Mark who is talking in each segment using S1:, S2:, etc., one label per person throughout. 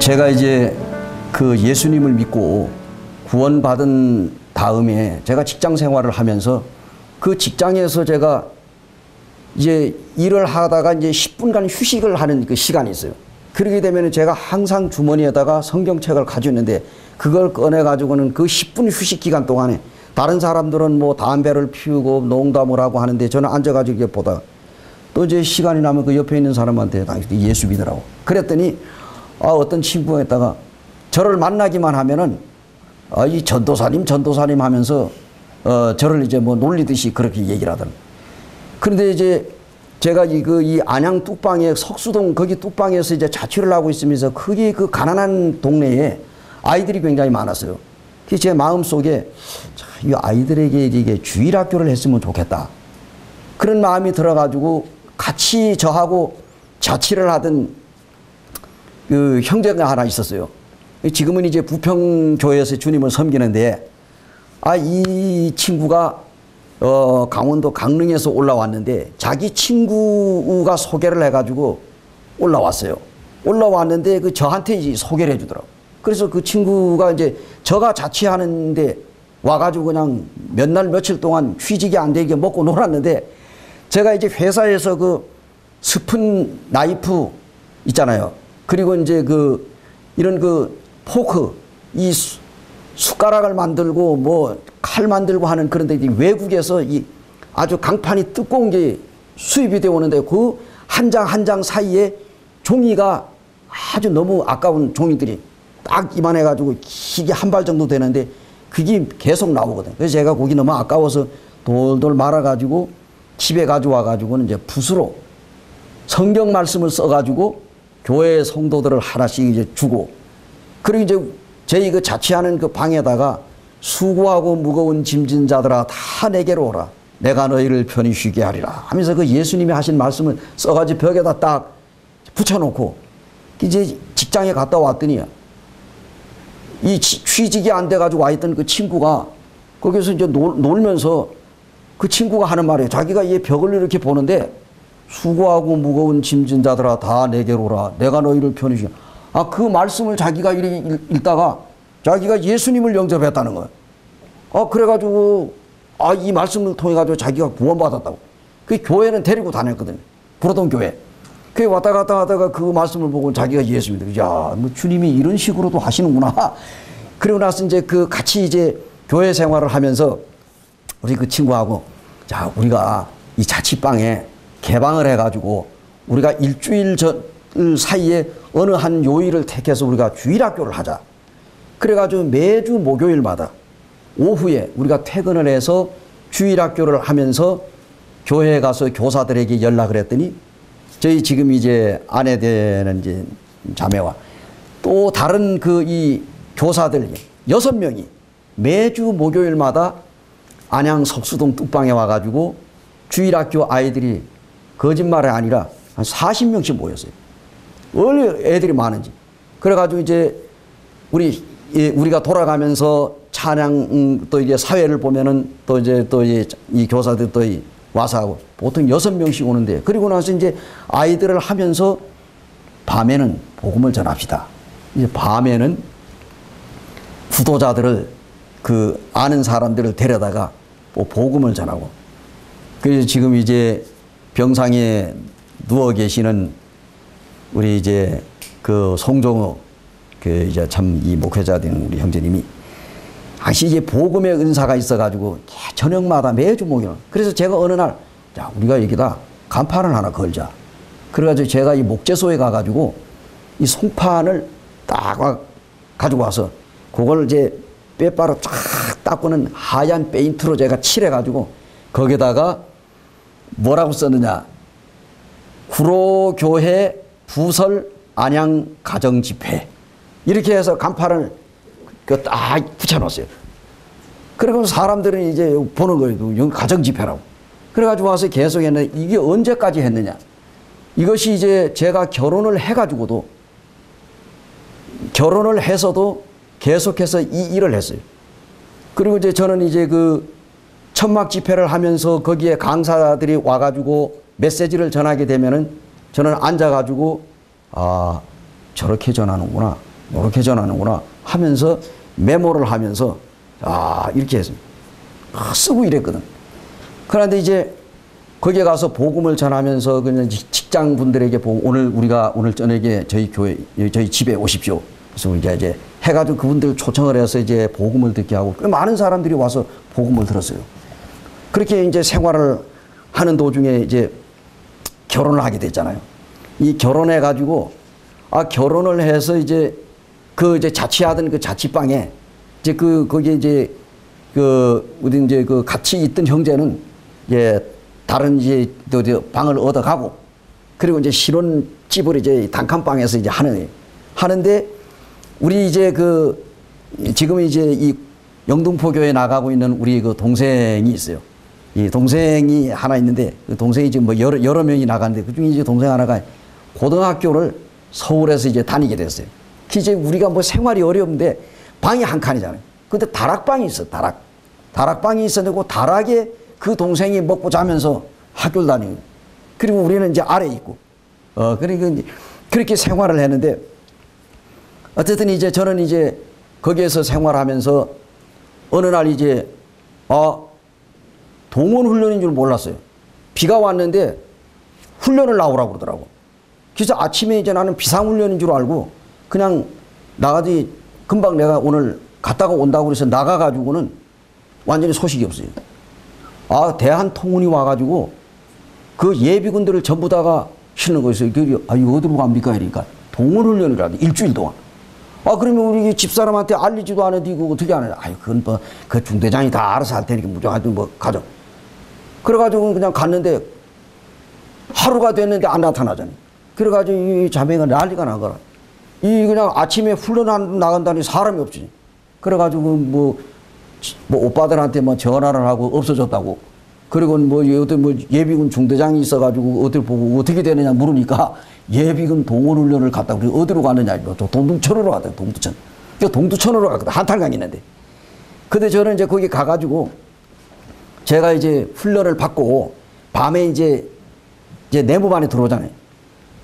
S1: 제가 이제 그 예수님을 믿고 구원받은 다음에 제가 직장 생활을 하면서 그 직장에서 제가 이제 일을 하다가 이제 10분간 휴식을 하는 그 시간이 있어요. 그러게 되면 제가 항상 주머니에다가 성경책을 가지고 있는데 그걸 꺼내가지고는 그 10분 휴식 기간 동안에 다른 사람들은 뭐 담배를 피우고 농담을 하고 하는데 저는 앉아가지고 이렇게 보다가 또 이제 시간이 나면 그 옆에 있는 사람한테 당신 예수 믿으라고. 그랬더니 어떤 친구가 있다가 저를 만나기만 하면은 이 전도사님 하면서 저를 이제 뭐 놀리듯이 그렇게 얘기를 하더라고요. 그런데 이제 제가 이 안양 뚝방에 석수동 거기 뚝방에서 이제 자취를 하고 있으면서 거기 그 가난한 동네에 아이들이 굉장히 많았어요. 그래서 제 마음속에 이 아이들에게 이게 주일학교를 했으면 좋겠다. 그런 마음이 들어가지고 같이 저하고 자취를 하던 그 형제가 하나 있었어요. 지금은 이제 부평교회에서 주님을 섬기는데 이 친구가 강원도 강릉에서 올라왔는데 자기 친구가 소개를 해가지고 올라왔어요. 올라왔는데 그 저한테 이제 소개를 해주더라고. 그래서 그 친구가 이제 저가 자취하는데 와가지고 그냥 몇 날 며칠 동안 휴직이 안 되게 먹고 놀았는데 제가 이제 회사에서 그 스푼 나이프 있잖아요. 그리고 이제 이런 포크 이 숟가락을 만들고 뭐 칼 만들고 하는 그런데 외국에서 이 아주 강판이 두꺼운 게 수입이 되어 오는데 그 한 장 한 장 사이에 종이가 아주 너무 아까운 종이들이 딱 이만해가지고 기계 한 발 정도 되는데 그게 계속 나오거든요. 그래서 제가 거기 너무 아까워서 돌돌 말아가지고 집에 가져와가지고는 이제 붓으로 성경 말씀을 써가지고 교회 성도들을 하나씩 이제 주고 그리고 이제 저희 그 자취하는 그 방에다가 수고하고 무거운 짐진 자들아 다 내게로 오라. 내가 너희를 편히 쉬게 하리라. 하면서 그 예수님이 하신 말씀을 써가지고 벽에다 딱 붙여놓고 이제 직장에 갔다 왔더니 이 취직이 안 돼가지고 와있던 그 친구가 거기서 이제 놀면서 그 친구가 하는 말이에요. 자기가 이 벽을 이렇게 보는데 수고하고 무거운 짐진 자들아 다 내게로 오라. 내가 너희를 편히 쉬게. 그 말씀을 자기가 읽다가 자기가 예수님을 영접했다는 거예요. 그래가지고 이 말씀을 통해 가지고 자기가 구원받았다고. 그 교회는 데리고 다녔거든요. 부르던 교회. 그 왔다 갔다 하다가 그 말씀을 보고 자기가 예수 믿어. 야, 뭐 주님이 이런 식으로도 하시는구나. 그리고 나서 이제 같이 이제 교회 생활을 하면서 우리 그 친구하고 자, 우리가 이 자취방에 개방을 해가지고 우리가 일주일 사이에 어느 한 요일을 택해서 우리가 주일학교를 하자. 그래가지고 매주 목요일마다 오후에 우리가 퇴근을 해서 주일학교를 하면서 교회에 가서 교사들에게 연락을 했더니 저희 지금 이제 아내 되는 이제 자매와 또 다른 이 교사들 6명이 매주 목요일마다 안양 석수동 뚝방에 와가지고 주일학교 아이들이 거짓말이 아니라 한 40명씩 모였어요. 얼마나 애들이 많은지. 그래가지고 이제 우리가 돌아가면서 찬양 또 이제 사회를 보면은 또 이제 이 교사들 또 와서 하고 보통 6명씩 오는데 그리고 나서 이제 아이들을 하면서 밤에는 복음을 전합시다. 이제 밤에는 구도자들을 아는 사람들을 데려다가 복음을 전하고 그래서 지금 이제 병상에 누워 계시는 우리 이제 송종호 이제 참 이 목회자 된 우리 형제님이 다시 이제 복음의 은사가 있어가지고 저녁마다 매주 목요일. 그래서 제가 어느 날 자 우리가 여기다 간판을 하나 걸자. 그래가지고 제가 이 목재소에 가가지고 이 송판을 딱 가지고 와서 그걸 이제 빼바로 쫙 닦고는 하얀 페인트로 제가 칠해가지고 거기다가 뭐라고 썼느냐. 구로교회 부설 안양 가정집회. 이렇게 해서 간판을 딱 붙여놨어요. 그리고 사람들은 이제 보는 거예요. 여기 가정집회라고. 그래가지고 와서 계속 했는데 이게 언제까지 했느냐. 이것이 이제 제가 결혼을 해가지고도 결혼을 해서도 계속해서 이 일을 했어요. 그리고 이제 저는 이제 천막 집회를 하면서 거기에 강사들이 와가지고 메시지를 전하게 되면은 저는 앉아가지고 저렇게 전하는구나. 이렇게 전하는구나 하면서 메모를 하면서 이렇게 했습니다. 쓰고 이랬거든. 그런데 이제 거기에 가서 복음을 전하면서 그냥 직장 분들에게 오늘 저녁에 저희 교회 저희 집에 오십시오. 그래서 우리가 이제 해가지고 그분들 초청을 해서 이제 복음을 듣게 하고 많은 사람들이 와서 복음을 들었어요. 그렇게 이제 생활을 하는 도중에 이제 결혼을 하게 됐잖아요. 이 결혼해 가지고 결혼을 해서 이제 이제 자취하던 그 자취방에 이제 거기에 이제 우리 이제 같이 있던 형제는 다른 이제 방을 얻어가고 그리고 이제 신혼집을 이제 단칸방에서 이제 하는데 우리 이제 지금 이제 이 영등포 교회 나가고 있는 우리 동생이 있어요. 이 동생이 하나 있는데 그 동생이 지금 뭐 여러 명이 나가는데 그 중에 이제 동생 하나가 고등학교를 서울에서 이제 다니게 됐어요. 이제 우리가 뭐 생활이 어려운데 방이 한 칸이잖아요. 근데 다락방이 있어, 다락방이 있었는데 그 다락에 그 동생이 먹고 자면서 학교를 다니고 그리고 우리는 이제 아래에 있고 그러니까 그렇게 생활을 했는데 어쨌든 이제 저는 이제 거기에서 생활하면서 어느 날 이제 동원 훈련인 줄 몰랐어요. 비가 왔는데 훈련을 나오라고 그러더라고. 그래서 아침에 이제 나는 비상훈련인 줄 알고 그냥 나가지 금방 내가 오늘 갔다가 온다고 그래서 나가가지고는 완전히 소식이 없어요. 대한통운이 와가지고 그 예비군들을 전부 다가 실는 거였어요. 이거 어디로 갑니까? 이러니까 동원훈련이라도 일주일 동안. 그러면 우리 집사람한테 알리지도 않은데 이거 어떻게 하냐. 그건 뭐 그 중대장이 다 알아서 할 테니까 무조건 뭐 가죠. 그래가지고 그냥 갔는데 하루가 됐는데 안 나타나잖아요. 그래가지고 이 자매가 난리가 난 거라. 그냥 아침에 훈련 나간다니 사람이 없지. 그래가지고 뭐 오빠들한테 뭐 전화를 하고 없어졌다고. 그리고 뭐 예비군 중대장이 있어가지고 어딜 보고 어떻게 되느냐 물으니까 예비군 동원훈련을 갔다고. 그래 어디로 가느냐. 동두천으로 갔다. 동두천. 동두천으로 갔거든. 한탈강이 있는데. 근데 저는 이제 거기 가가지고 제가 이제 훈련을 받고 밤에 이제 내무반에 들어오잖아요.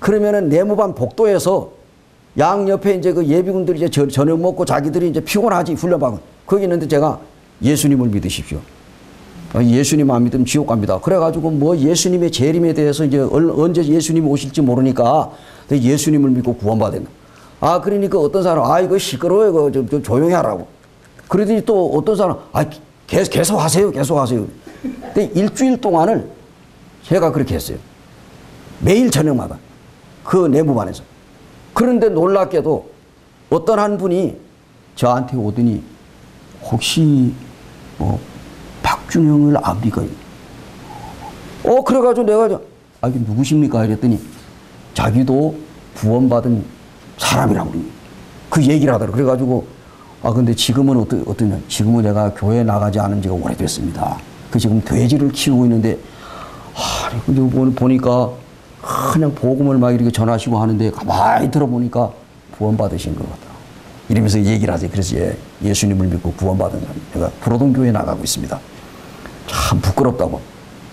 S1: 그러면은 내무반 복도에서 양옆에 이제 그 예비군들이 이제 저녁 먹고 자기들이 이제 피곤하지 훈련받고 거기 있는데 제가 예수님을 믿으십시오. 예수님 안 믿으면 지옥 갑니다. 그래가지고 뭐 예수님의 재림에 대해서 이제 언제 예수님이 오실지 모르니까 예수님을 믿고 구원받았나. 그러니까 어떤 사람 이거 시끄러워요. 이거 좀 조용히 하라고. 그러더니 또 어떤 사람 계속 하세요. 계속 하세요. 근데 일주일 동안을 제가 그렇게 했어요. 매일 저녁마다 그 내무반에서. 그런데 놀랍게도 어떤 한 분이 저한테 오더니 혹시 박준영을 압니까? 그래가지고 내가 이게 누구십니까? 이랬더니 자기도 구원받은 사람이라고 그 얘기를 하더라고. 그래가지고 근데 지금은 어떠냐? 지금은 내가 교회 나가지 않은 지가 오래됐습니다. 지금 돼지를 키우고 있는데 근데 보니까 그냥 복음을 막 이렇게 전하시고 하는데 가만히 들어보니까 구원받으신 것 같다. 이러면서 얘기를 하세요. 그래서 예수님을 믿고 구원받은 사람. 내가 부로동교회에 나가고 있습니다. 참 부끄럽다고.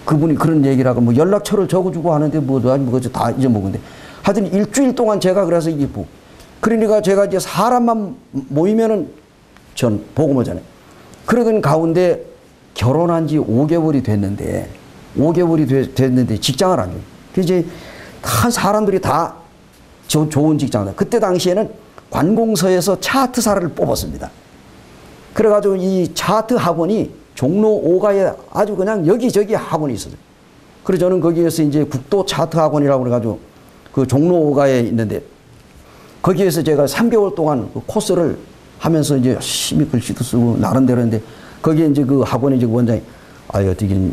S1: 그분이 그런 얘기를 하고 뭐 연락처를 적어주고 하는데 그거 다 잊어먹은데. 하여튼 일주일 동안 제가 그래서 그러니까 제가 이제 사람만 모이면은 전 복음을 전해. 그러던 가운데 결혼한 지 5개월이 됐는데 직장을 안 줘요. 이제 다 사람들이 다 좋은 직장이다. 그때 당시에는 관공서에서 차트사를 뽑았습니다. 그래가지고 이 차트 학원이 종로 5가에 아주 그냥 여기저기 학원이 있었어요. 그래서 저는 거기에서 이제 국도 차트 학원이라고 그래가지고 그 종로 5가에 있는데 거기에서 제가 3개월 동안 그 코스를 하면서 이제 열심히 글씨도 쓰고 나름대로 했는데 거기에 이제 그 학원의 이제 원장이 어떻게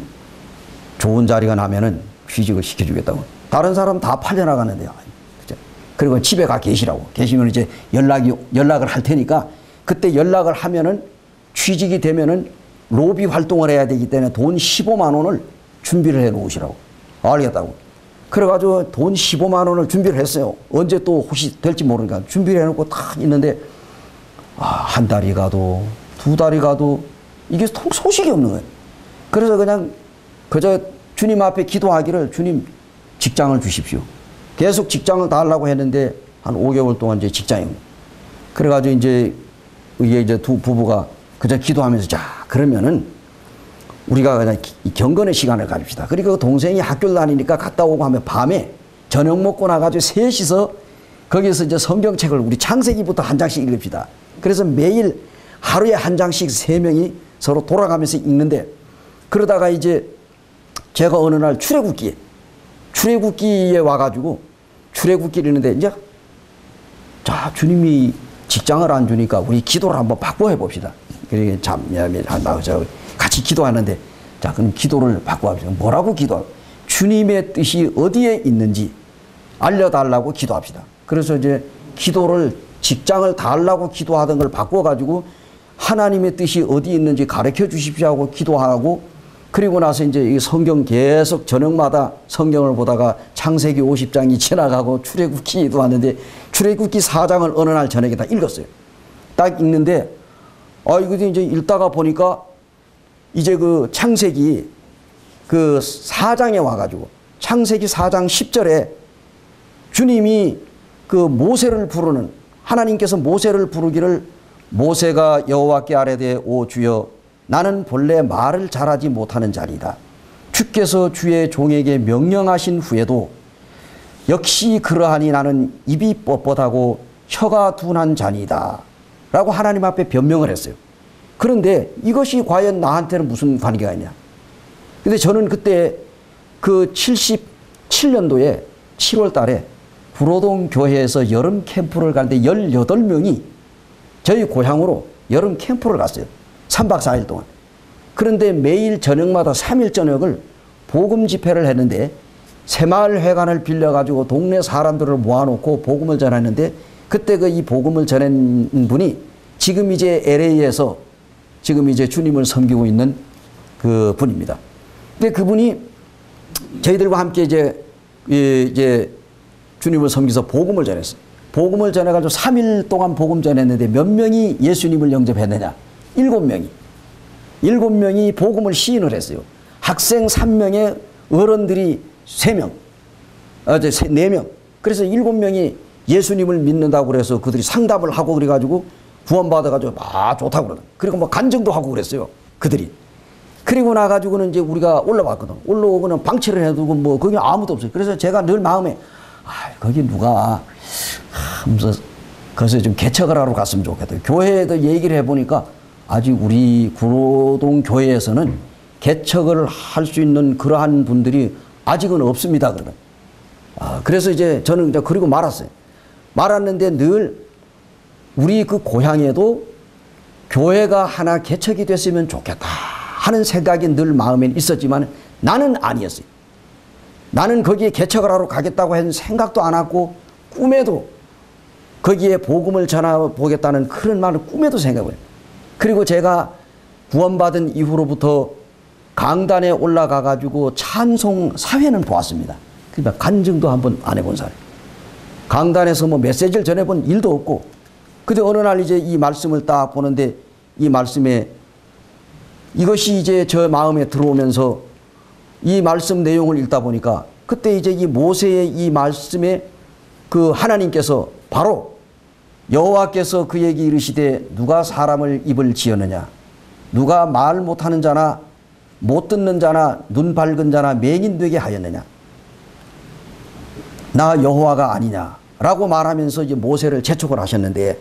S1: 좋은 자리가 나면은 취직을 시켜주겠다고. 다른 사람 다 팔려나가는데요. 그리고 집에 계시면 이제 연락을 할 테니까 그때 연락을 하면은 취직이 되면은 로비 활동을 해야 되기 때문에 돈 15만 원을 준비를 해 놓으시라고. 알겠다고. 그래가지고 돈 15만 원을 준비를 했어요. 언제 또 혹시 될지 모르니까 준비를 해놓고 딱 있는데 한 달이 가도 두 달이 가도 이게 소식이 없는 거예요. 그래서 그저 주님 앞에 기도하기를 주님 직장을 주십시오. 계속 직장을 달라고 했는데 한 5개월 동안 이제 직장이 그래가지고 이게 이제 두 부부가 그저 기도하면서 자, 그러면은 우리가 그냥 경건의 시간을 가집시다. 그리고 동생이 학교를 다니니까 갔다 오고 하면 밤에 저녁 먹고 나가지고 셋이서 거기서 이제 성경책을 우리 창세기부터 한 장씩 읽읍시다. 그래서 매일 하루에 한 장씩 세 명이 서로 돌아가면서 읽는데 그러다가 이제 제가 어느 날 출애굽기에 와가지고 출애굽기를 읽는데 이제 자, 주님이 직장을 안 주니까 우리 기도를 한번 바꿔 해봅시다. 그러게 같이 기도하는데 자, 그럼 기도를 바꿔 합시다. 뭐라고 기도하고 주님의 뜻이 어디에 있는지 알려달라고 기도합시다. 그래서 이제 기도를 직장을 달라고 기도하던 걸 바꿔가지고 하나님의 뜻이 어디 있는지 가르쳐 주십시오 하고 기도하고 그리고 나서 이제 이 성경 계속 저녁마다 성경을 보다가 창세기 50장이 지나가고 출애굽기도 왔는데 출애굽기 4장을 어느 날 저녁에 다 읽었어요. 딱 읽는데 이거 이제 읽다가 보니까 이제 그 창세기 그 4장에 와가지고 창세기 4장 10절에 주님이 그 모세를 부르는 하나님께서 모세를 부르기를 모세가 여호와께 아뢰되 오 주여 나는 본래 말을 잘하지 못하는 자리이다. 주께서 주의 종에게 명령하신 후에도 역시 그러하니 나는 입이 뻣뻣하고 혀가 둔한 자니이다. 라고 하나님 앞에 변명을 했어요. 그런데 이것이 과연 나한테는 무슨 관계가 있냐. 근데 저는 그때 그 77년도에 7월 달에 구로동 교회에서 여름 캠프를 가는데 18명이 저희 고향으로 여름 캠프를 갔어요. 3박 4일 동안. 그런데 매일 저녁마다 3일 저녁을 복음 집회를 했는데 새마을 회관을 빌려가지고 동네 사람들을 모아놓고 복음을 전했는데 그때 그 이 복음을 전한 분이 지금 이제 LA에서 지금 이제 주님을 섬기고 있는 그 분입니다. 근데 그분이 저희들과 함께 이제 주님을 섬기서 복음을 전했어요. 복음을 전해가지고 3일 동안 복음 전했는데 몇 명이 예수님을 영접했느냐? 7명이. 7명이 복음을 시인을 했어요. 학생 3명에 어른들이 3명, 4명. 그래서 7명이 예수님을 믿는다고 그래서 그들이 상담을 하고 그래가지고 구원받아가지고 좋다고 그러더라고요. 그리고 뭐 간증도 하고 그랬어요. 그들이. 그리고 나가지고는 이제 우리가 올라왔거든. 올라오고는 방치를 해두고 뭐 거기 아무도 없어요. 그래서 제가 늘 마음에 거기 누가 하면서 그래서 좀 개척을 하러 갔으면 좋겠다. 교회에도 얘기를 해보니까 아직 우리 구로동 교회에서는 개척을 할 수 있는 그러한 분들이 아직은 없습니다. 그러면. 그래서 이제 저는 이제 그리고 말았어요. 말았는데 늘 우리 그 고향에도 교회가 하나 개척이 됐으면 좋겠다 하는 생각이 늘 마음에 있었지만 나는 아니었어요. 나는 거기에 개척을 하러 가겠다고 했는 생각도 안 하고 꿈에도 거기에 복음을 전해보겠다는 그런 말을 꿈에도 생각을 해요. 그리고 제가 구원받은 이후로부터 강단에 올라가 가지고 찬송 사회는 보았습니다. 그러니까 간증도 한번 안 해본 사람. 강단에서 뭐 메시지를 전해본 일도 없고 근데 어느 날 이제 이 말씀을 딱 보는데 이 말씀에 이것이 이제 저 마음에 들어오면서 이 말씀 내용을 읽다 보니까 그때 이제 이 모세의 이 말씀에 그 하나님께서 바로 여호와께서 그에게 이르시되 누가 사람을 입을 지었느냐 누가 말 못하는 자나 못 듣는 자나 눈 밝은 자나 맹인 되게 하였느냐 나 여호와가 아니냐라고 말하면서 이제 모세를 재촉을 하셨는데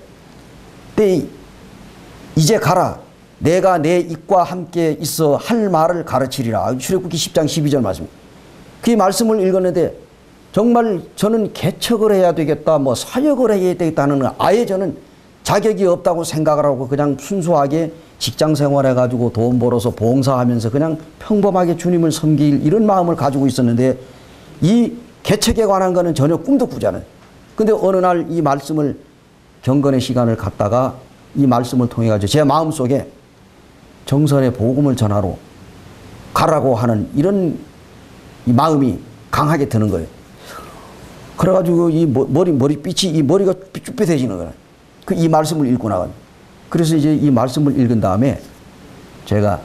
S1: 이제 가라 내가 내 입과 함께 있어 할 말을 가르치리라. 출애굽기 10장 12절 말씀. 그 말씀을 읽었는데 정말 저는 개척을 해야 되겠다 뭐 사역을 해야 되겠다는 아예 저는 자격이 없다고 생각을 하고 그냥 순수하게 직장 생활해 가지고 돈 벌어서 봉사하면서 그냥 평범하게 주님을 섬길 이런 마음을 가지고 있었는데 이 개척에 관한 거는 전혀 꿈도 꾸지 않아요. 근데 어느 날 이 말씀을 경건의 시간을 갖다가 이 말씀을 통해 가지고 제 마음속에 정선의 복음을 전하러 가라고 하는 이런 이 마음이 강하게 드는 거예요. 그래가지고 이 머리빛이 이 머리가 삐뚤빼해지는 거예요. 이 말씀을 읽고 나가요. 그래서 이제 이 말씀을 읽은 다음에 제가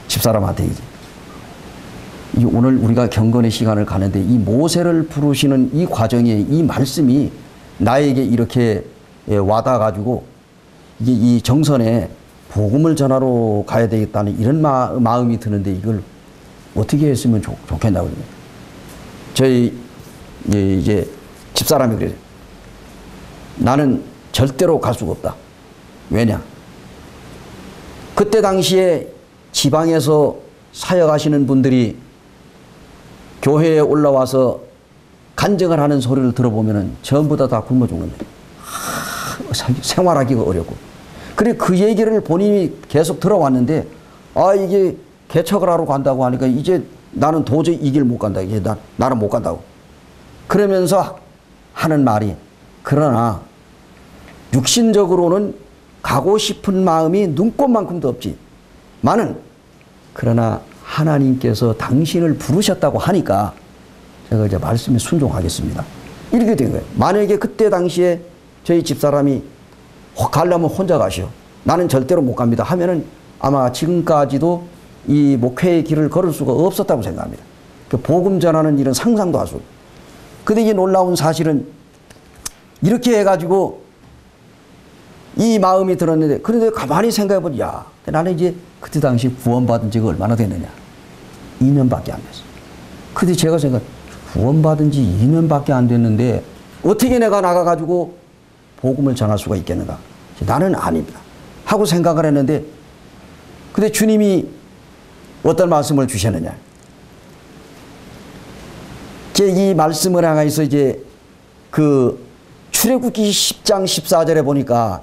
S1: 집사람한테 이제 오늘 우리가 경건의 시간을 가는데 이 모세를 부르시는 이 과정에 이 말씀이 나에게 이렇게 와닿아가지고 이 정선에 복음을 전하러 가야 되겠다는 이런 마음이 드는데 이걸 어떻게 했으면 좋겠냐고. 저희 이제 집사람이 그래요. 나는 절대로 갈 수가 없다. 왜냐? 그때 당시에 지방에서 사역하시는 분들이 교회에 올라와서 간증을 하는 소리를 들어보면 전부 다 굶어 죽는다. 생활하기가 어렵고. 그래 그 얘기를 본인이 계속 들어왔는데 이게 개척을 하러 간다고 하니까 이제 나는 도저히 이 길 못 간다. 이게 나는 못 간다고. 그러면서 하는 말이 그러나 육신적으로는 가고 싶은 마음이 눈꽃만큼도 없지. 많은 그러나 하나님께서 당신을 부르셨다고 하니까 제가 이제 말씀에 순종하겠습니다. 이렇게 된 거예요. 만약에 그때 당시에 저희 집사람이 가려면 혼자 가시오. 나는 절대로 못 갑니다. 하면은 아마 지금까지도 이 목회의 길을 걸을 수가 없었다고 생각합니다. 그 복음 전하는 일은 상상도 할 수 없어요. 근데 이 놀라운 사실은 이렇게 해가지고 이 마음이 들었는데 그런데 가만히 생각해보니 야 나는 이제 그때 당시 구원받은 지가 얼마나 됐느냐 2년밖에 안 됐어. 근데 제가 구원받은 지 2년밖에 안 됐는데 어떻게 내가 나가가지고 복음을 전할 수가 있겠는가. 나는 아닙니다 하고 생각을 했는데 근데 주님이 어떤 말씀을 주셨느냐. 이 말씀을 향해서 이제 그 출애굽기 10장 14절에 보니까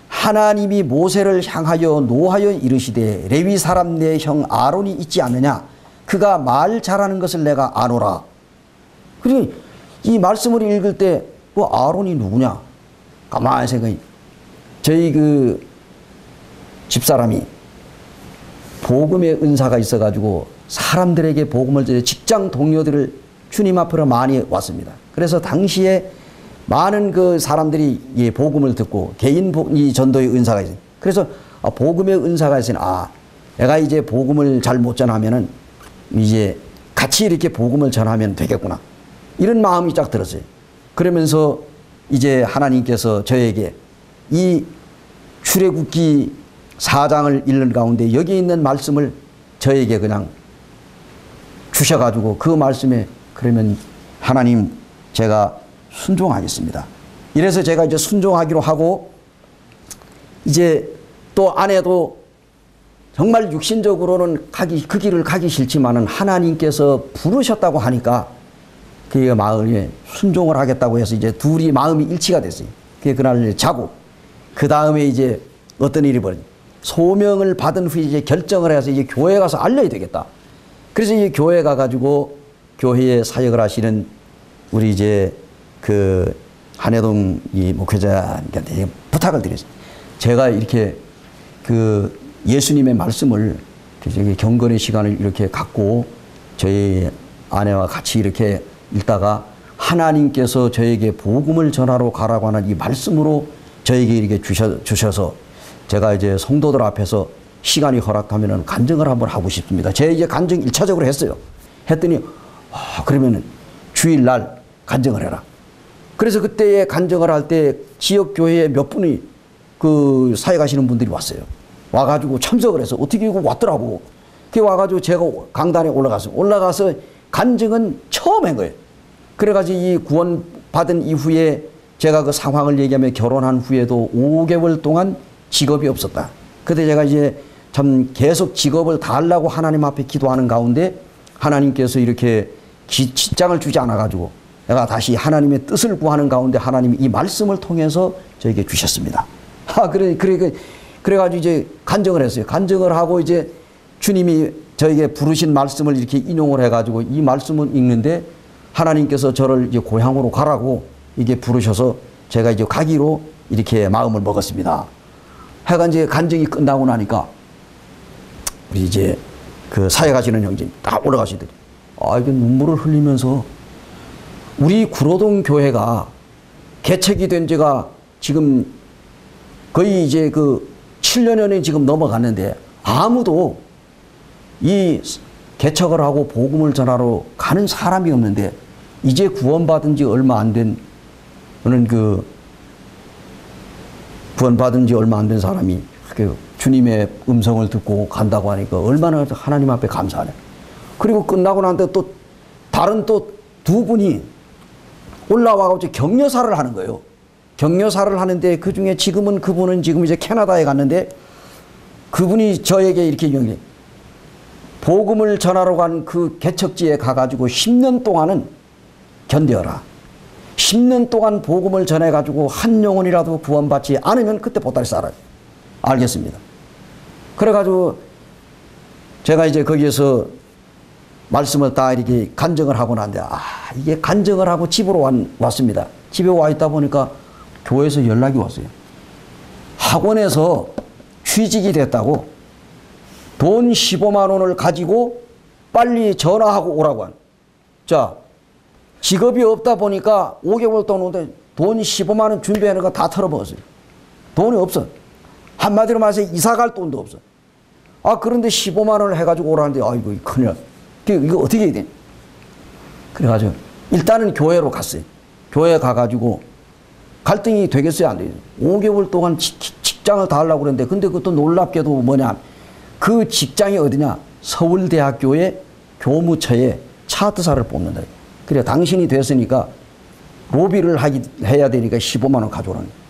S1: 하나님이 모세를 향하여 노하여 이르시되 레위 사람 내 형 아론이 있지 않느냐 그가 말 잘하는 것을 내가 아노라. 그리고 이 말씀을 읽을 때 뭐 아론이 누구냐 가만히 생각해. 저희 그 집사람이 복음의 은사가 있어가지고 사람들에게 복음을 전해 직장 동료들을 주님 앞으로 많이 왔습니다. 그래서 당시에 많은 그 사람들이 이 복음을 듣고 개인 이 전도의 은사가 있어요. 그래서 복음의 은사가 있으니 내가 이제 복음을 잘 못 전하면은 이제 같이 이렇게 복음을 전하면 되겠구나. 이런 마음이 쫙 들었어요. 그러면서 이제 하나님께서 저에게 이 출애굽기 4장을 읽는 가운데 여기 있는 말씀을 저에게 그냥 주셔가지고 그 말씀에 그러면 하나님 제가 순종하겠습니다. 이래서 제가 이제 순종하기로 하고 이제 또 아내도 정말 육신적으로는 그 길을 가기 싫지만은 하나님께서 부르셨다고 하니까 그 마음에 순종을 하겠다고 해서 이제 둘이 마음이 일치가 됐어요. 그날 자고 그 다음에 이제 어떤 일이 벌어져. 소명을 받은 후에 이제 결정을 해서 이제 교회에 가서 알려야 되겠다. 그래서 이제 교회에 가가지고 교회에 사역을 하시는 우리 이제 그 한해동 이 목회자한테 부탁을 드렸어요. 제가 이렇게 그 예수님의 말씀을 경건의 시간을 이렇게 갖고 저희 아내와 같이 이렇게 읽다가 하나님께서 저에게 복음을 전하러 가라고 하는 이 말씀으로 저에게 이렇게 주셔서 제가 이제 성도들 앞에서 시간이 허락하면은 간증을 한번 하고 싶습니다. 제 이제 간증 1차적으로 했어요. 했더니 그러면은 주일날 간증을 해라. 그래서 그때에 간증을 할 때 지역 교회에 몇 분이 그 사역하시는 분들이 왔어요. 와가지고 참석을 해서 어떻게 이거 왔더라고. 그게 와가지고 제가 강단에 올라가서 간증은 처음 한 거예요. 그래가지고 이 구원 받은 이후에 제가 그 상황을 얘기하면 결혼한 후에도 5개월 동안 직업이 없었다. 그때 제가 이제 참 계속 직업을 달라고 하나님 앞에 기도하는 가운데 하나님께서 이렇게 직장을 주지 않아가지고 내가 다시 하나님의 뜻을 구하는 가운데 하나님이 이 말씀을 통해서 저에게 주셨습니다. 그래가지고 이제 간증을 했어요. 간증을 하고 이제 주님이 저에게 부르신 말씀을 이렇게 인용을 해가지고 이 말씀을 읽는데 하나님께서 저를 이제 고향으로 가라고 이게 부르셔서 제가 이제 가기로 이렇게 마음을 먹었습니다. 하여간 이제 간증이 끝나고 나니까 우리 이제 그 사역하시는 형제님 다 올라가시더니 이게 눈물을 흘리면서 우리 구로동 교회가 개척이 된 지가 지금 거의 이제 그 7년이 지금 넘어갔는데 아무도 이 개척을 하고 복음을 전하러 가는 사람이 없는데 이제 구원받은 지 얼마 안 된 그 구원받은 지 얼마 안 된 사람이 그 주님의 음성을 듣고 간다고 하니까 얼마나 하나님 앞에 감사하냐. 그리고 끝나고 난 뒤에 또 다른 또 두 분이 올라와가지고 격려사를 하는 거예요. 격려사를 하는데 그 중에 그분은 지금 이제 캐나다에 갔는데 그분이 저에게 이렇게 얘기해. 복음을 전하러 간 그 개척지에 가가지고 10년 동안은 견뎌라. 10년 동안 복음을 전해가지고 한 영혼이라도 구원받지 않으면 그때 보따리 싸라. 알겠습니다. 그래가지고 제가 이제 거기에서 말씀을 다 이렇게 간증을 하고 난데, 이게 간증을 하고 집으로 왔습니다. 집에 와 있다 보니까 교회에서 연락이 왔어요. 학원에서 취직이 됐다고 돈 15만 원을 가지고 빨리 전화하고 오라고 한. 자, 직업이 없다 보니까 5개월 동안 오는데 돈 15만 원 준비하는 거 다 털어먹었어요. 돈이 없어. 한마디로 말해서 이사 갈 돈도 없어. 그런데 15만 원을 해가지고 오라는데, 아이고, 큰일 났어. 이거 어떻게 해야 돼? 그래가지고 일단은 교회로 갔어요. 교회 가가지고 갈등이 되겠어요, 안 되겠어요? 5개월 동안 직장을 다 하려고 그랬는데, 근데 그것도 놀랍게도 뭐냐. 그 직장이 어디냐? 서울대학교의 교무처에 차트사를 뽑는다. 그래, 당신이 됐으니까 로비를 해야 되니까 15만 원 가져오라는 거예요.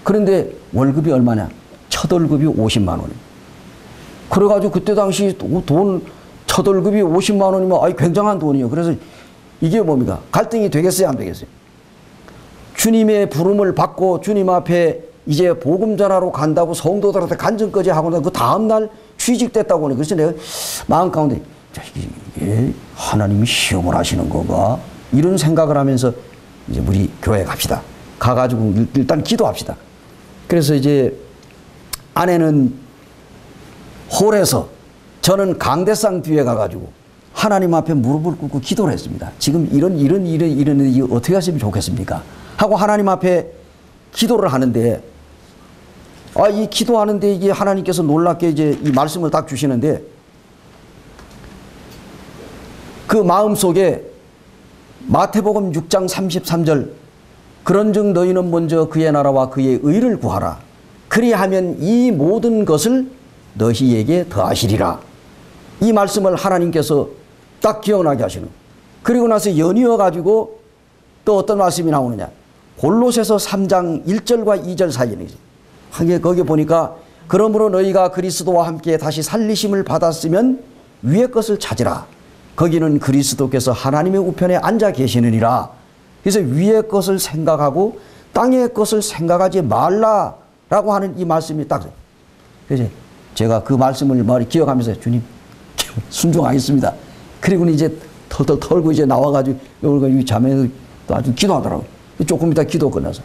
S1: 그런데 월급이 얼마냐? 첫 월급이 50만 원이에요. 그래가지고 그때 당시 첫 월급이 50만 원이면 굉장한 돈이에요. 그래서 이게 뭡니까? 갈등이 되겠어요, 안 되겠어요? 주님의 부름을 받고 주님 앞에 이제 복음 전하러 간다고 성도들한테 간증까지 하고 그 다음날 취직됐다고 하니, 그래서 내가 마음 가운데 이게 하나님이 시험을 하시는 건가? 이런 생각을 하면서 이제 우리 교회 갑시다. 가가지고 일단 기도합시다. 그래서 이제 아내는 홀에서, 저는 강대상 뒤에 가가지고 하나님 앞에 무릎을 꿇고 기도를 했습니다. 지금 이런 일이 어떻게 하시면 좋겠습니까? 하고 하나님 앞에 기도를 하는데, 이 기도하는데 이게 하나님께서 놀랍게 이제 이 말씀을 딱 주시는데, 그 마음 속에 마태복음 6장 33절, 그런즉 너희는 먼저 그의 나라와 그의 의를 구하라. 그리하면 이 모든 것을 너희에게 더하시리라. 이 말씀을 하나님께서 딱 기억나게 하시는. 그리고 나서 연이어 가지고 또 어떤 말씀이 나오느냐. 골로새서 3장 1절과 2절 사이에 거기 보니까, 그러므로 너희가 그리스도와 함께 다시 살리심을 받았으면 위의 것을 찾으라. 거기는 그리스도께서 하나님의 우편에 앉아 계시느니라. 그래서 위의 것을 생각하고 땅의 것을 생각하지 말라라고 하는 이 말씀이 딱. 그래서 제가 그 말씀을 기억하면서 주님 순종하겠습니다. 그리고 이제 털털 털고 이제 나와가지고 여기 자매도 아주 기도하더라고요. 조금 이따 기도 끝나서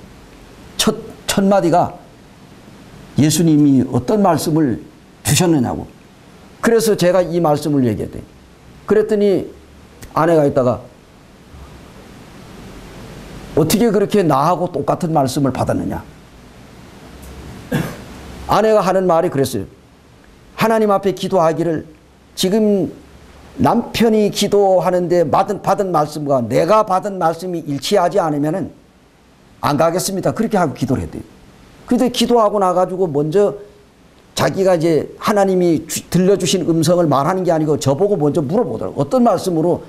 S1: 첫 마디가 예수님이 어떤 말씀을 주셨느냐고. 그래서 제가 이 말씀을 얘기했대요. 그랬더니 아내가 있다가 어떻게 그렇게 나하고 똑같은 말씀을 받았느냐. 아내가 하는 말이 그랬어요. 하나님 앞에 기도하기를, 지금 남편이 기도하는데 받은 말씀과 내가 받은 말씀이 일치하지 않으면은 안 가겠습니다. 그렇게 하고 기도를 했대요. 그런데 기도하고 나가지고 먼저 자기가 이제 하나님이 들려주신 음성을 말하는 게 아니고 저보고 먼저 물어보더라고요. 어떤 말씀으로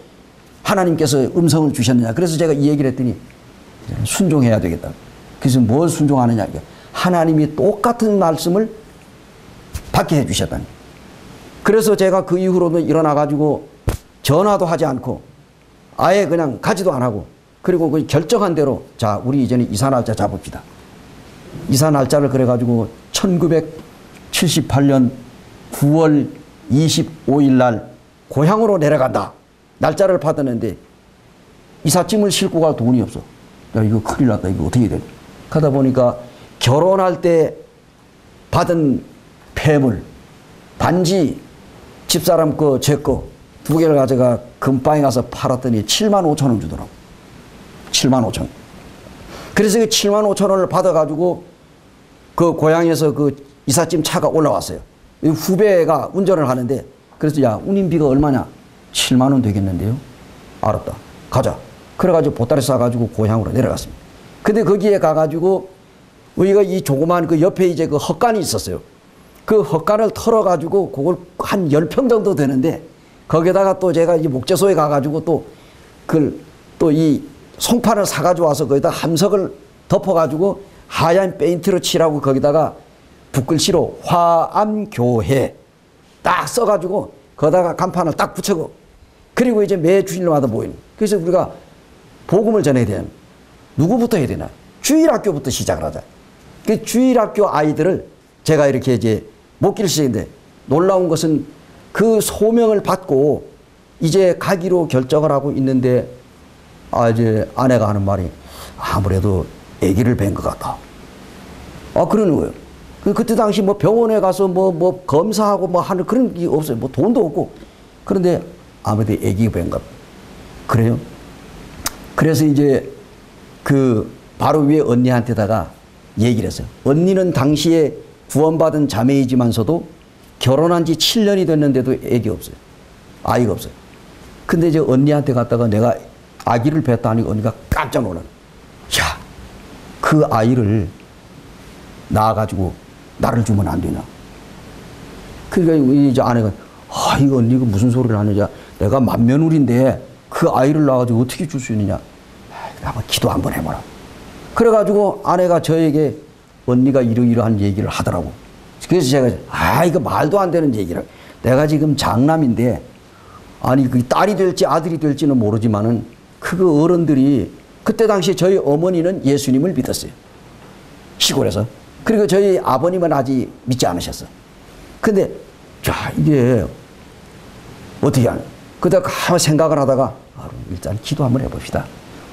S1: 하나님께서 음성을 주셨느냐. 그래서 제가 이 얘기를 했더니 순종해야 되겠다. 그래서 뭘 순종하느냐. 하나님이 똑같은 말씀을 받게 해주셨다니. 그래서 제가 그 이후로는 일어나가지고 전화도 하지 않고 아예 그냥 가지도 안 하고, 그리고 그 결정한 대로 자, 우리 이제는 이사 날짜 잡읍시다. 이사 날짜를 그래가지고 1978년 9월 25일 날 고향으로 내려간다. 날짜를 받았는데 이삿짐을 싣고 갈 돈이 없어. 야, 이거 큰일 났다. 이거 어떻게 돼? 하다 보니까 결혼할 때 받은 폐물, 반지, 집사람 거, 제 거 두 개를 가져가 금방에 가서 팔았더니 7만 5천 원 주더라고. 7만 5천 원. 그래서 그 7만 5천 원을 받아가지고 그 고향에서 그 이삿짐 차가 올라왔어요. 후배가 운전을 하는데, 그래서 야, 운임비가 얼마냐? 7만 원 되겠는데요? 알았다. 가자. 그래가지고 보따리 싸가지고 고향으로 내려갔습니다. 근데 거기에 가가지고 우리가 이 조그만 그 옆에 이제 그 헛간이 있었어요. 그 헛간을 털어가지고 그걸 한 10평 정도 되는데 거기다가 또 제가 이 목재소에 가가지고 또 그걸 또 이 송판을 사가지고 와서 거기다 함석을 덮어가지고 하얀 페인트로 칠하고 거기다가 붓글씨로 화암교회 딱 써가지고 거기다가 간판을 딱 붙여고 그리고 이제 매 주일마다 모이는. 그래서 우리가 복음을 전해야 되는 누구부터 해야 되나? 주일학교부터 시작을 하자. 그 주일학교 아이들을 제가 이렇게 이제 목기를 시작했는데 놀라운 것은 그 소명을 받고 이제 가기로 결정을 하고 있는데 이제 아내가 하는 말이 아무래도 아기를 뵌 것 같다. 그러는 거예요. 그때 당시 뭐 병원에 가서 뭐 검사하고 뭐 하는 그런 게 없어요. 뭐 돈도 없고. 그런데 아무래도 아기 뵌 것. 그래요? 그래서 이제 그 바로 위에 언니한테다가 얘기를 했어요. 언니는 당시에 구원받은 자매이지만서도 결혼한 지 7년이 됐는데도 아기 없어요. 아이가 없어요. 근데 이제 언니한테 갔다가 내가 아기를 뵀다니 언니가 깜짝 놀라요. 야, 그 아이를 낳아가지고 나를 주면 안 되냐. 그러니까 이제 아내가 이거 언니가 무슨 소리를 하느냐. 내가 맏며느리인데 그 아이를 낳아가지고 어떻게 줄 수 있느냐. 한번 기도 한번 해봐라. 그래가지고 아내가 저에게 언니가 이러이러한 얘기를 하더라고. 그래서 제가 이거 말도 안 되는 얘기를. 내가 지금 장남인데 아니 그 딸이 될지 아들이 될지는 모르지만은 그 어른들이 그때 당시 저희 어머니는 예수님을 믿었어요. 시골에서. 그리고 저희 아버님은 아직 믿지 않으셨어. 근데 자 이게 어떻게 하냐. 그러다가 생각을 하다가 일단 기도 한번 해봅시다.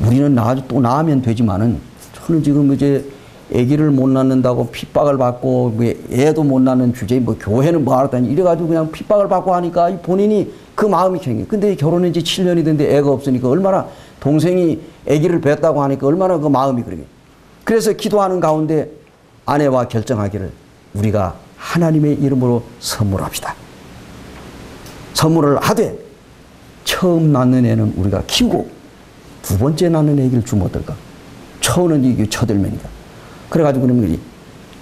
S1: 우리는 또 낳으면 되지만은 저는 지금 이제 아기를 못 낳는다고 핍박을 받고 애도 못 낳는 주제에 뭐 교회는 뭐 하다니 이래가지고 그냥 핍박을 받고 하니까 본인이 그 마음이 생겨. 근데 결혼한 지 7년이 됐는데 애가 없으니까 얼마나 동생이 아기를 뵀다고 하니까 얼마나 그 마음이 그러게. 그래서 기도하는 가운데 아내와 결정하기를 우리가 하나님의 이름으로 선물합시다. 선물을 하되 처음 낳는 애는 우리가 키우고 두 번째 낳는 아기를 주면 어떨까? 처음은 이게 처들면이다. 그래가지고 그러면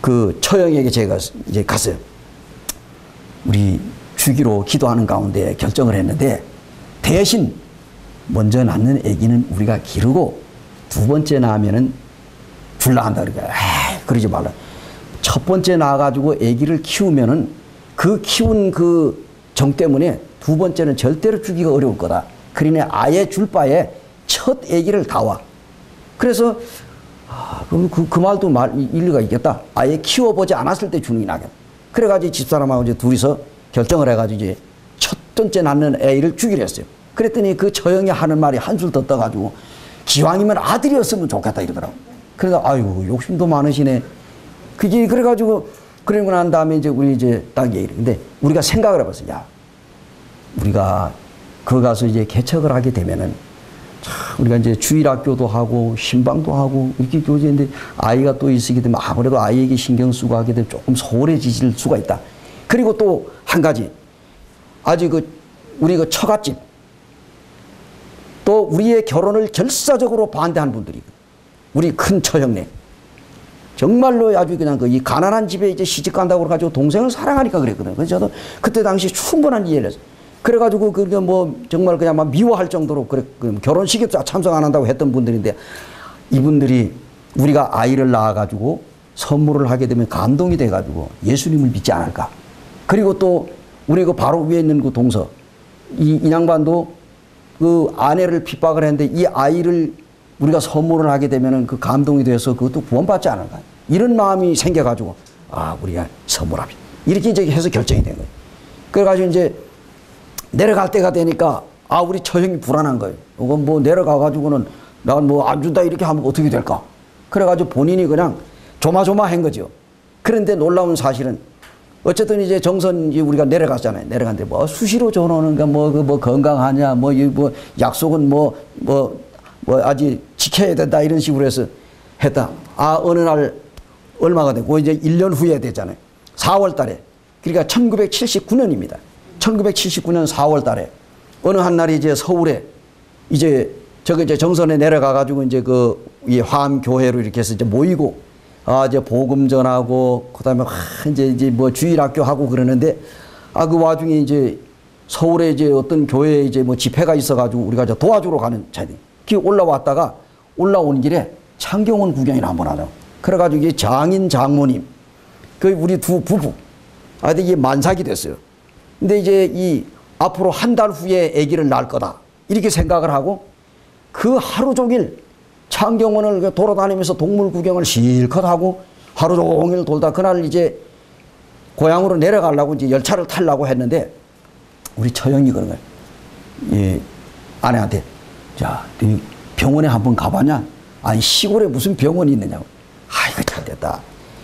S1: 그 처형에게 제가 이제 갔어요. 우리 주기로 기도하는 가운데 결정을 했는데 대신 먼저 낳는 아기는 우리가 기르고 두 번째 낳으면은 줄라 한다. 그러니까 그러지 말라. 첫 번째 낳아가지고 아기를 키우면은 그 키운 그 정 때문에 두 번째는 절대로 주기가 어려울 거다. 그러니 아예 줄 바에 첫 아기를 다 와. 그래서 그럼 그 말도 일리가 있겠다. 아예 키워보지 않았을 때 주는 게 나겠다. 그래가지고 집사람하고 이제 둘이서 결정을 해가지고 이제 첫 번째 낳는 애를 주기로 했어요. 그랬더니 그 처형이 하는 말이 한술 더 떠가지고 기왕이면 아들이었으면 좋겠다 이러더라고. 그래서 아이고 욕심도 많으시네. 그게 그래가지고 그러고 난 다음에 이제 우리 이제 딱 얘기를. 근데 우리가 생각을 해봤어요. 야, 우리가 거기 가서 이제 개척을 하게 되면은 우리가 이제 주일학교도 하고 신방도 하고 이렇게 교제인데 아이가 또 있으게 되면 아무래도 아이에게 신경 쓰고 하게 되면 조금 소홀해지실 수가 있다. 그리고 또 한 가지 아주 우리 그 처갓집 또 우리의 결혼을 결사적으로 반대하는 분들이 우리 큰 처형네 정말로 아주 그냥 이 가난한 집에 이제 시집 간다고 그래가지고 동생을 사랑하니까 그랬거든요. 그래서 저도 그때 당시 충분한 이해를 했어요. 그래가지고 그게 뭐 정말 그냥 막 미워할 정도로 그래 결혼식에 참석 안 한다고 했던 분들인데 이분들이 우리가 아이를 낳아가지고 선물을 하게 되면 감동이 돼가지고 예수님을 믿지 않을까. 그리고 또 우리 그 바로 위에 있는 그 동서 이 양반도 그 아내를 핍박을 했는데 이 아이를 우리가 선물을 하게 되면은 그 감동이 돼서 그것도 구원받지 않을까. 이런 마음이 생겨가지고 우리가 선물합시다. 이렇게 이제 해서 결정이 된 거예요. 그래가지고 이제 내려갈 때가 되니까 우리 처형이 불안한 거예요. 이건 뭐 내려가가지고는 난 뭐 안 준다 이렇게 하면 어떻게 될까. 그래가지고 본인이 그냥 조마조마한 거죠. 그런데 놀라운 사실은 어쨌든 이제 정선 우리가 내려갔잖아요. 내려갔는데 뭐 수시로 전화오는가 뭐 건강하냐 뭐 약속은 뭐 아직 지켜야 된다 이런 식으로 해서 했다. 어느 날 얼마가 되고 이제 1년 후에 되잖아요. 4월 달에. 그러니까 1979년입니다. 1979년 4월 달에 어느 한 날이 이제 서울에 이제 정선에 내려가 가지고 이제 이 화암교회로 이렇게 해서 이제 모이고 이제 복음 전하고, 그 다음에 이제 뭐 주일학교 하고 그러는데, 그 와중에 이제 서울에 이제 어떤 교회에 이제 뭐 집회가 있어가지고 우리가 이제 도와주러 가는 차이. 그 올라왔다가 올라오는 길에 창경원 구경이나 한번 하자고. 그래가지고 이게 장인 장모님, 그 우리 두 부부, 근데 이게 만삭이 됐어요. 근데 이제 이 앞으로 한 달 후에 아기를 낳을 거다. 이렇게 생각을 하고 그 하루 종일 창경원을 돌아다니면서 동물 구경을 실컷 하고 하루 종일 돌다 그날 이제 고향으로 내려가려고 이제 열차를 타려고 했는데 우리 처형이 그런 거예요. 이 아내한테 자, 네 병원에 한번 가봤냐? 아니 시골에 무슨 병원이 있느냐고. 이거 잘 됐다.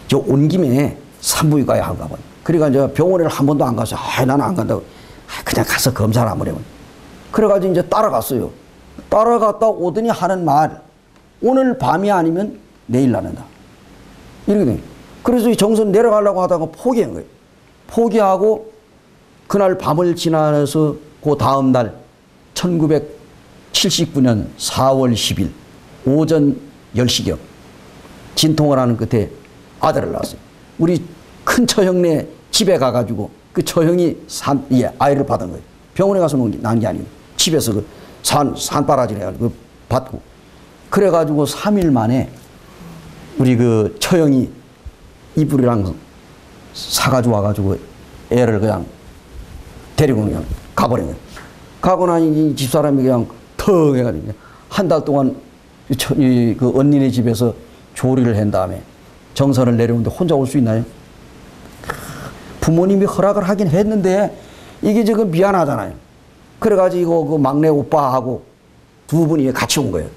S1: 저 온 김에 산부인과에 한가 봐. 그러니까 이제 병원에 한 번도 안 가서 나는 안 간다고. 그냥 가서 검사를 한번 해봐. 그래가지고 이제 따라갔어요. 따라갔다 오더니 하는 말, 오늘 밤이 아니면 내일 낳는다. 이렇게 된 거예요. 그래서 이 정선 내려가려고 하다가 포기한 거예요. 포기하고 그날 밤을 지나서 그 다음 날 1979년 4월 10일 오전 10시경 진통을 하는 끝에 아들을 낳았어요. 우리 큰 처형네 집에 가가지고 그 처형이 아이를 받은 거예요. 병원에 가서 낳은 게 아니고 집에서 그 산바라지를 해가지고 받고 그래가지고 3일 만에 우리 그 처형이 이불이랑 사가지고 와가지고 애를 그냥 데리고 그냥 가버린 거예요. 가고 나니 이 집사람이 그냥 턱 해가지고 한 달 동안 그 언니네 집에서 조리를 한 다음에 정선을 내려오는데 혼자 올 수 있나요? 부모님이 허락을 하긴 했는데 이게 지금 미안하잖아요. 그래가지고 그 막내 오빠하고 두 분이 같이 온 거예요.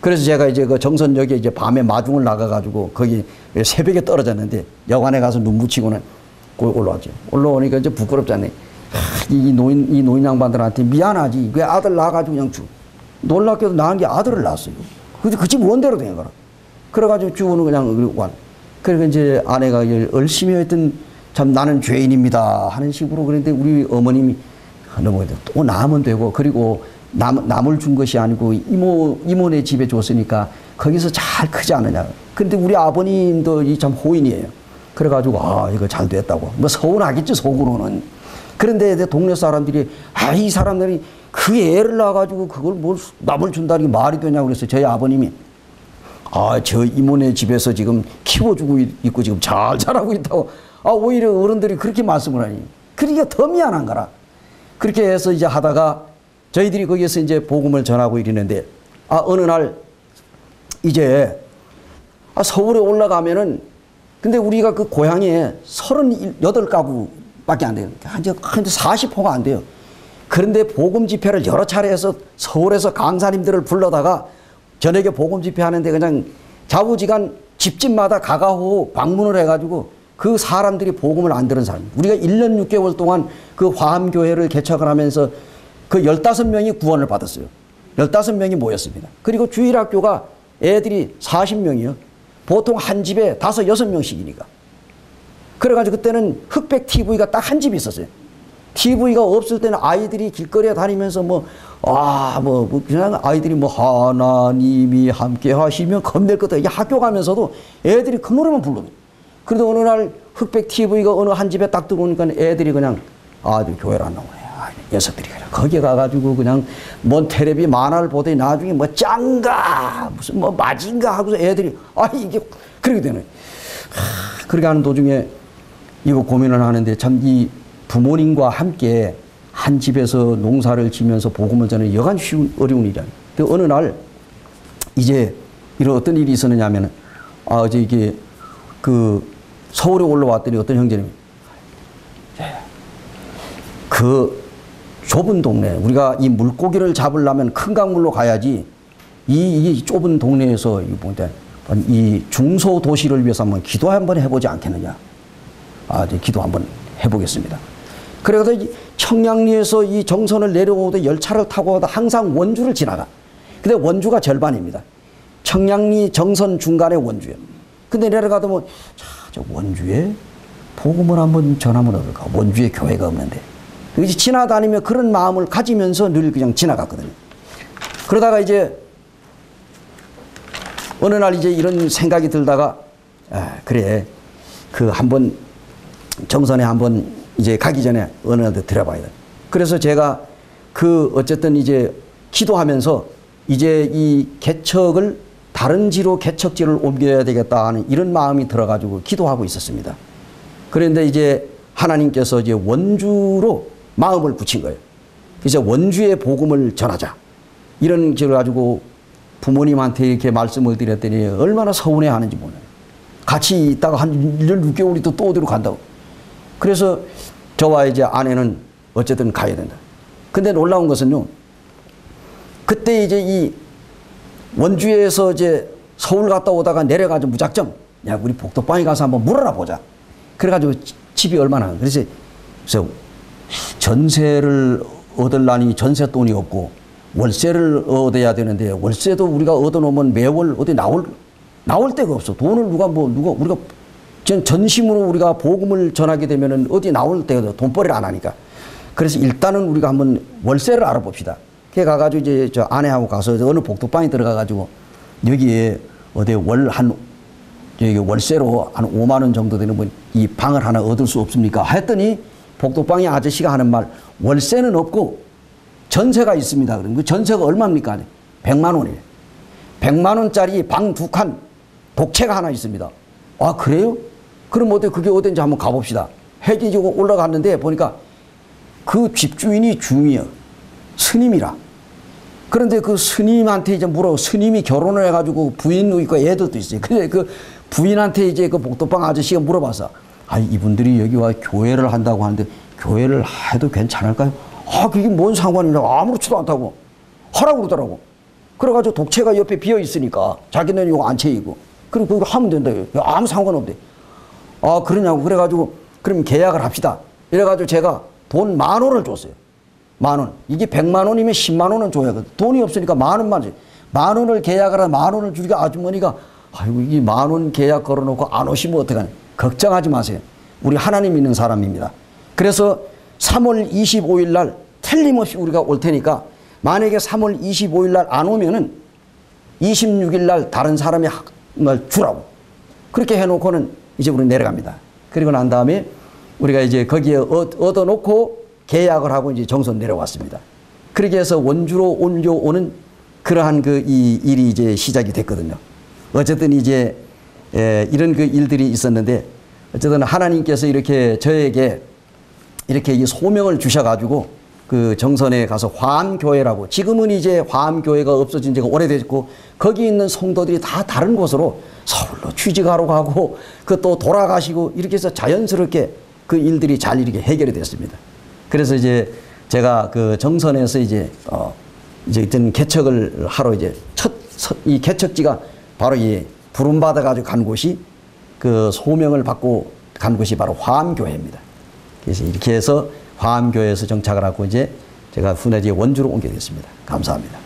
S1: 그래서 제가 이제 그 정선역에 이제 밤에 마중을 나가가지고 거기 새벽에 떨어졌는데 여관에 가서 눈 붙이고는 올라왔죠. 올라오니까 이제 부끄럽잖아요. 이 노인 양반들한테 미안하지. 왜 아들 낳아가지고 그냥 놀랍게도 낳은 게 아들을 낳았어요. 근데 그 집 원대로 된 거라. 그래가지고 주고는 그냥 완. 그러니까 이제 아내가 열심히 했던 참 나는 죄인입니다 하는 식으로 그랬는데 우리 어머님이 넘어가야 또 낳으면 되고 그리고 남을 준 것이 아니고 이모네 집에 줬으니까 거기서 잘 크지 않느냐. 근데 우리 아버님도 이 참 호인이에요. 그래가지고 이거 잘 됐다고. 뭐 서운하겠죠 속으로는. 그런데 동네 사람들이 이 사람들이 그 애를 낳아가지고 그걸 뭘 남을 준다는 게 말이 되냐고 그래서 저희 아버님이 저 이모네 집에서 지금 키워주고 있고 지금 잘 자라고 있다고. 오히려 어른들이 그렇게 말씀을 하니. 그러니까 더 미안한 거라. 그렇게 해서 이제 하다가 저희들이 거기에서 이제 복음을 전하고 이러는데 어느 날 이제 서울에 올라가면은 근데 우리가 그 고향에 38가구밖에 안 돼요. 한 40호가 안 돼요. 그런데 복음 집회를 여러 차례 해서 서울에서 강사님들을 불러다가 저녁에 복음 집회 하는데 그냥 좌우지간 집집마다 가가호 방문을 해가지고 그 사람들이 복음을 안 들은 사람. 우리가 1년 6개월 동안 그 화암교회를 개척을 하면서 그 15명이 구원을 받았어요. 15명이 모였습니다. 그리고 주일학교가 애들이 40명이요. 보통 한 집에 5, 6명씩이니까. 그래가지고 그때는 흑백 TV가 딱 한 집이 있었어요. TV가 없을 때는 아이들이 길거리에 다니면서 그냥 아이들이 하나님이 함께 하시면 겁낼 것도 이게 학교 가면서도 애들이 그 노래만 불러요. 그래도 어느 날 흑백 TV가 어느 한 집에 딱 들어오니까 애들이 그냥 교회를 안 나오네. 녀석들이 그냥 거기 가가지고 그냥 뭔 텔레비 만화를 보더니 나중에 짱가 무슨 맞인가 하고서 애들이 이게 그렇게 되네. 그렇게 하는 도중에 이거 고민을 하는데 참 이 부모님과 함께 한 집에서 농사를 지면서 복음을 전하는 여간 어려운 일이야. 근데 어느 날 이제 이런 어떤 일이 있었느냐 하면은 어제 이게 그 서울에 올라왔더니 어떤 형제님이 그 좁은 동네 우리가 이 물고기를 잡으려면 큰 강물로 가야지 이 좁은 동네에서 이 중소도시를 위해서 한번 기도 한번 해보지 않겠느냐. 이제 기도 한번 해보겠습니다. 그래서 청량리에서 이 정선을 내려오다 열차를 타고 오다 항상 원주를 지나가. 근데 원주가 절반입니다. 청량리 정선 중간에 원주예요. 근데 내려가다 저 원주에 복음을 한번 전하면 어떨까. 원주에 교회가 없는데. 이제 지나다니며 그런 마음을 가지면서 늘 그냥 지나갔거든요. 그러다가 이제 어느 날 이제 이런 생각이 들다가 그래. 그 한번 정선에 한번 이제 가기 전에 어느 데 들어봐야 돼. 그래서 제가 그 어쨌든 이제 기도하면서 이제 이 개척을 다른 지로 개척지를 옮겨야 되겠다 하는 이런 마음이 들어가지고 기도하고 있었습니다. 그런데 이제 하나님께서 이제 원주로 마음을 붙인 거예요. 그래서 원주의 복음을 전하자. 이런 식으로 가지고 부모님한테 이렇게 말씀을 드렸더니 얼마나 서운해 하는지 몰라요. 같이 있다가 한 1년 6개월이 또 어디로 간다고. 그래서 저와 이제 아내는 어쨌든 가야 된다. 근데 놀라운 것은요. 그때 이제 이 원주에서 이제 서울 갔다 오다가 내려가지고 무작정 야, 우리 복덕방에 가서 한번 물어나 보자. 그래가지고 집이 얼마나. 그래서 전세를 얻으려니 전세 돈이 없고 월세를 얻어야 되는데 월세도 우리가 얻어놓으면 매월 어디 나올 데가 없어. 돈을 우리가 전심으로 우리가 복음을 전하게 되면은 어디 나올 데가 없어. 돈벌이를 안 하니까. 그래서 일단은 우리가 한번 월세를 알아봅시다. 그래 가가지고 이제 저 아내하고 가서 어느 복덕방에 들어가가지고 여기에 어디 여기 월세로 한 5만 원 정도 되는 분 이 방을 하나 얻을 수 없습니까? 했더니 복덕방의 아저씨가 하는 말 월세는 없고 전세가 있습니다. 그럼 그 전세가 얼마입니까? 100만 원이에요. 100만 원짜리 방 2칸 독채가 하나 있습니다. 아, 그래요? 그럼 그게 어딘지 한번 가봅시다. 해지고 올라갔는데 보니까 그 집주인이 중이요. 스님이라. 그런데 그 스님한테 이제 스님이 결혼을 해가지고 부인도 있고 애들도 있어요. 근데 그 부인한테 이제 그 복덕방 아저씨가 물어봐서 이분들이 여기 와 교회를 한다고 하는데 교회를 해도 괜찮을까요? 그게 뭔 상관이냐고 아무렇지도 않다고 하라고 그러더라고. 그래가지고 독채가 옆에 비어 있으니까 자기는 이거 안 채이고 그리고 그거 하면 된다. 아무 상관없대. 그러냐고. 그래가지고 그럼 계약을 합시다. 이래가지고 제가 돈 10,000원을 줬어요. 10,000원. 이게 100만 원이면 10만 원은 줘야 돼. 돈이 없으니까 10,000원만 줘. 10,000원을 계약을 하면 10,000원을 주니까 아주머니가 아이고 이게 10,000원 계약 걸어놓고 안 오시면 어떡하냐. 걱정하지 마세요. 우리 하나님 믿는 사람입니다. 그래서 3월 25일 날 틀림없이 우리가 올 테니까 만약에 3월 25일 날 안 오면은 26일 날 다른 사람이 말 주라고. 그렇게 해놓고는 이제 우리 내려갑니다. 그리고 난 다음에 우리가 이제 거기에 얻어놓고 계약을 하고 이제 정선 내려왔습니다. 그렇게 해서 원주로 옮겨오는 그러한 이 일이 이제 시작이 됐거든요. 어쨌든 이제 이런 그 일들이 있었는데 어쨌든 하나님께서 이렇게 저에게 이렇게 이 소명을 주셔가지고 그 정선에 가서 화암교회라고 지금은 이제 화암교회가 없어진 지가 오래됐고 거기 있는 성도들이 다 다른 곳으로 서울로 취직하러 가고 그 또 돌아가시고 이렇게 해서 자연스럽게 그 일들이 잘 이렇게 해결이 됐습니다. 그래서 이제 제가 그 정선에서 이제 어떤 개척을 하러 이제 이 개척지가 바로 이 부름받아 가지고 간 곳이 그 소명을 받고 간 곳이 바로 화암교회입니다. 그래서 이렇게 해서 화암교회에서 정착을 하고 이제 제가 후내 원주로 옮게 됐습니다. 감사합니다.